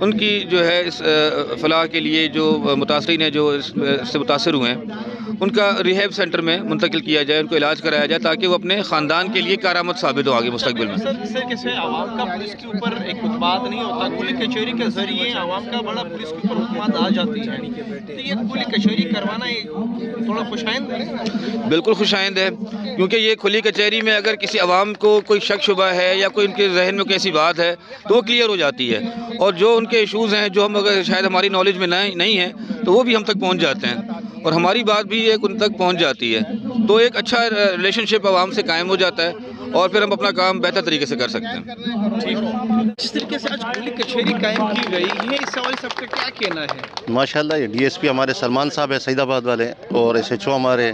ان کی جو ہے اس فلاح کے لیے جو متاثرین ہیں جو اس سے متاثر ہوئے ہیں ان کا ریہیب سینٹر میں منتقل کیا جائے، ان کو علاج کرایا جائے تاکہ وہ اپنے خاندان کے لیے کارآمد ثابت ہو آگے مستقبل میں۔ سر کیسے عوام کا پولیس کے اوپر ایک اعتماد نہیں ہوتا، کھلی کچہری کے ذریعے عوام کا بڑا پولیس کے اوپر اعتماد آ جاتی ہے، تو یہ کھلی کچہری کروانا تھوڑا خوش آئند ہے؟ بالکل خوش آئند ہے، کیونکہ یہ کھلی کچہری میں اگر کسی عوام کو کوئی شک شبہ ہے یا کوئی ان کے ذہن میں کوئی ایسی بات ہے تو وہ کلیئر ہو جاتی ہے، اور جو ان کے ایشوز ہیں جو ہم اگر شاید ہماری نالج میں نہیں ہیں تو وہ بھی ہم تک پہنچ جاتے ہیں اور ہماری بات بھی ایک ان تک پہنچ جاتی ہے، تو ایک اچھا ریلیشن شپ عوام سے قائم ہو جاتا ہے اور پھر ہم اپنا کام بہتر طریقے سے کر سکتے ہیں۔ جس طریقے سے آج کھلی کچہری قائم کی گئی ہے، اس حوالے سے آپ کا کیا کہنا ہے؟ ماشاءاللہ یہ ڈی ایس پی ہمارے سلمان صاحب ہیں سعید آباد والے، اور ایس ایچ او ہمارے،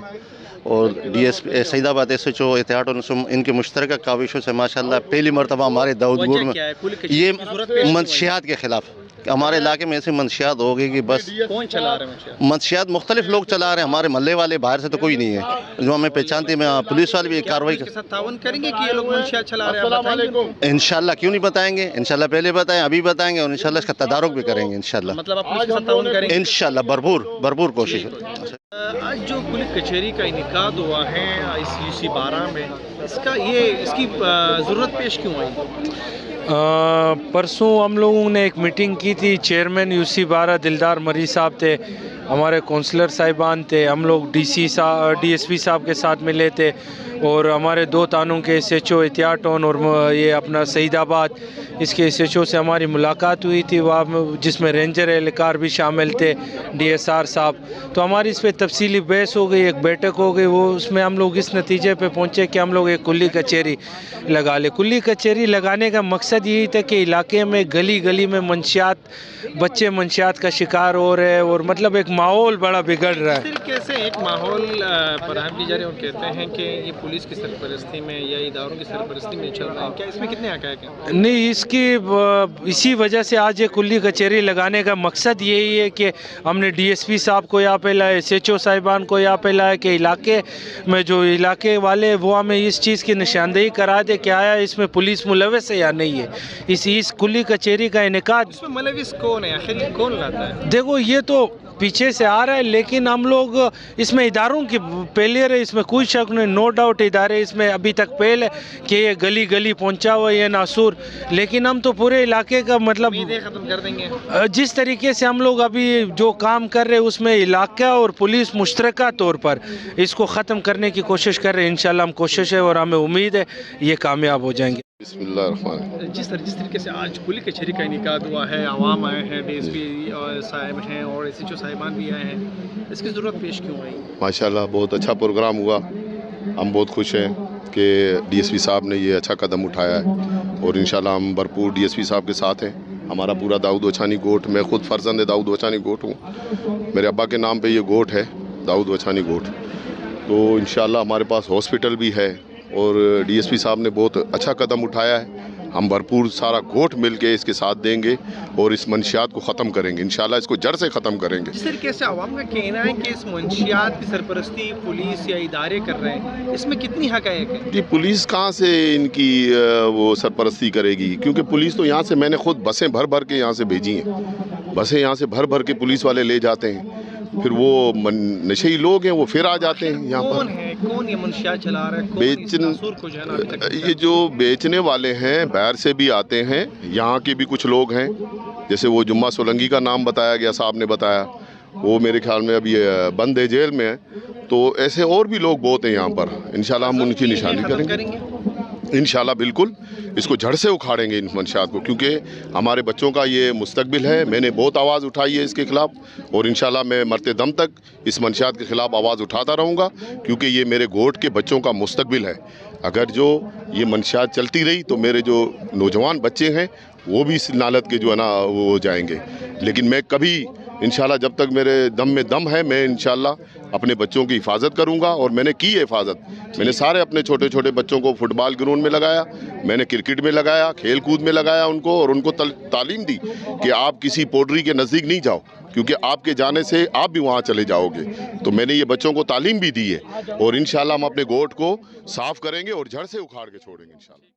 اور ڈی ایس پی سعید آباد ایس ایچ او اتحاد النسم، ان کے مشترکہ کاوشوں سے ماشاءاللہ پہلی مرتبہ ہمارے داؤد گوڑ میں یہ منشیات کے خلاف ہمارے علاقے میں ایسی منشیات ہو گئی کہ بس کون چلا رہے ہیں؟ منشیات مختلف لوگ چلا رہے ہیں، ہمارے محلے والے، باہر سے تو کوئی نہیں ہے جو ہمیں پہچانتے ہیں۔ پولیس والے بھی کارروائی کے ساتھ تعاون کریں گے کہ یہ لوگ منشیات چلا رہے ہیں؟ السلام علیکم۔ انشاءاللہ کیوں نہیں بتائیں گے، انشاءاللہ پہلے بتائیں، ابھی بتائیں گے، اور انشاءاللہ اس کا تدارک بھی کریں گے انشاءاللہ۔ مطلب آپ پولیس کے ساتھ تعاون کریں گے؟ انشاءاللہ بھرپور کوشش ہے۔ آج جو کھلی کچہری کا انعقاد ہوا ہے اس UC 12 میں، اس کی ضرورت پیش کیوں آئی؟ پرسوں ہم لوگوں نے ایک میٹنگ کی تھی، چیئرمین UC 12 دلدار مری صاحب تھے، ہمارے کونسلر صاحبان تھے، ہم لوگ DSP صاحب کے ساتھ ملے تھے، اور ہمارے 2 تانوں کے SHO احتیاط ٹون اور یہ اپنا سعید آباد اس کے SHO سے ہماری ملاقات ہوئی تھی، وہاں جس میں رینجر اہلکار بھی شامل تھے، DSR صاحب، تو ہماری اس پہ تفصیلی بحث ہو گئی، ایک بیٹھک ہو گئی، وہ اس میں ہم لوگ اس نتیجے پہ پہنچے کہ ہم لوگ ایک کھلی کچہری لگا لیں۔ کھلی کچہری لگانے کا مقصد یہی تھا کہ علاقے میں گلی گلی میں بچے منشیات کا شکار ہو رہے ہیں، اور مطلب ایک ماحول بڑا بگڑ رہا ہے۔ اس طریقے سے ایک ماحول فراہم کی جا رہی ہے، اور کہتے ہیں کہ یہ پولیس کی سرپرستی میں یا اداروں کی سرپرستی میں چل رہا ہے، کیا اس میں کتنے حقائق ہیں؟ نہیں، اسی وجہ سے آج یہ کھلی کچہری لگانے کا مقصد یہی ہے کہ ہم نے DSP صاحب کو یہاں پہ لائے، SHO صاحبان کو یہاں پہ لائے کہ علاقے میں جو علاقے والے وہ ہمیں اس چیز کی نشاندہی کرا دے کہ آیا اس میں پولیس ملوث ہے یا نہیں ہے۔ اس کھلی کچہری کا انعقاد، اس میں ملوث کون ہے، آخر یہ کون لاتا ہے؟ دیکھو یہ تو پیچھے سے آ رہا ہے، لیکن ہم لوگ اس میں اداروں کی فیلئر ہے، اس میں کوئی شک نہیں، نو ڈاؤٹ ادارے اس میں ابھی تک فیل ہے کہ یہ گلی گلی پہنچا ہوا ہے یہ ناسور، لیکن ہم تو پورے علاقے کا مطلب امیدیں ختم کر دیں گے۔ جس طریقے سے ہم لوگ ابھی جو کام کر رہے ہیں اس میں علاقہ اور پولیس مشترکہ طور پر اس کو ختم کرنے کی کوشش کر رہے ہیں، انشاءاللہ ہم کوشش ہے اور ہمیں امید ہے یہ کامیاب ہو جائیں گے۔ بسم اللہ الرحمن الرحیم۔ جس طریقے سے آج کھلی کچہری کا انعقاد ہوا ہے، عوام آئے ہیں، DSP صاحب ہیں اور SHO صاحبان بھی آئے ہیں، اس کی ضرورت پیش کیوں آئی؟ ماشاءاللہ بہت اچھا پروگرام ہوا، ہم بہت خوش ہیں کہ DSP صاحب نے یہ اچھا قدم اٹھایا ہے، اور انشاءاللہ ہم بھرپور DSP صاحب کے ساتھ ہیں۔ ہمارا پورا داؤد وچھانی گوٹھ، میں خود فرزند داؤد وچھانی گوٹھ ہوں، میرے ابا کے نام پہ یہ گوٹھ ہے داؤد وچھانی گوٹھ، تو انشاءاللہ ہمارے پاس ہاسپٹل بھی ہے، اور DSP صاحب نے بہت اچھا قدم اٹھایا ہے۔ ہم بھرپور سارا گوٹھ مل کے اس کے ساتھ دیں گے اور اس منشیات کو ختم کریں گے، انشاءاللہ اس کو جڑ سے ختم کریں گے۔ جس طریقے سے عوام کا کہنا ہے کہ اس منشیات کی سرپرستی پولیس یا ادارے کر رہے ہیں، اس میں کتنی حقائق ہے؟ جی پولیس کہاں سے ان کی وہ سرپرستی کرے گی، کیونکہ پولیس تو یہاں سے میں نے خود بسیں بھر کے یہاں سے بھیجی ہیں، بسیں یہاں سے بھر کے پولیس والے لے جاتے ہیں، پھر وہ نشئی لوگ ہیں وہ پھر آ جاتے ہیں یہاں پر۔ کون یہ منشیات چلا رہا ہے؟ یہ جو بیچنے والے ہیں باہر سے بھی آتے ہیں، یہاں کے بھی کچھ لوگ ہیں، جیسے وہ جمعہ سولنگی کا نام بتایا گیا، صاحب نے بتایا، وہ میرے خیال میں ابھی بند ہے، جیل میں ہے، تو ایسے اور بھی لوگ بہت ہیں یہاں پر، انشاءاللہ ہم ان کی نشانی کریں گے انشاءاللہ، بالکل اس کو جڑ سے اکھاڑیں گے ان منشیات کو، کیونکہ ہمارے بچوں کا یہ مستقبل ہے۔ میں نے بہت آواز اٹھائی ہے اس کے خلاف، اور انشاءاللہ میں مرتے دم تک اس منشیات کے خلاف آواز اٹھاتا رہوں گا، کیونکہ یہ میرے گوٹھ کے بچوں کا مستقبل ہے۔ اگر جو یہ منشیات چلتی رہی تو میرے جو نوجوان بچے ہیں وہ بھی اس نالت کے جو ہے نا وہ ہو جائیں گے، لیکن میں کبھی انشاءاللہ جب تک میرے دم میں دم ہے میں انشاءاللہ اپنے بچوں کی حفاظت کروں گا، اور میں نے کی ہے حفاظت۔ میں نے سارے اپنے چھوٹے چھوٹے بچوں کو فٹ بال گراؤنڈ میں لگایا، میں نے کرکٹ میں لگایا، کھیل کود میں لگایا ان کو، اور ان کو تعلیم دی کہ آپ کسی پوڈری کے نزدیک نہیں جاؤ، کیونکہ آپ کے جانے سے آپ بھی وہاں چلے جاؤ گے۔ تو میں نے یہ بچوں کو تعلیم بھی دی ہے، اور انشاءاللہ ہم اپنے گوٹھ کو صاف کریں گے اور جڑ سے اکھاڑ کے چھوڑیں گے انشاءاللہ۔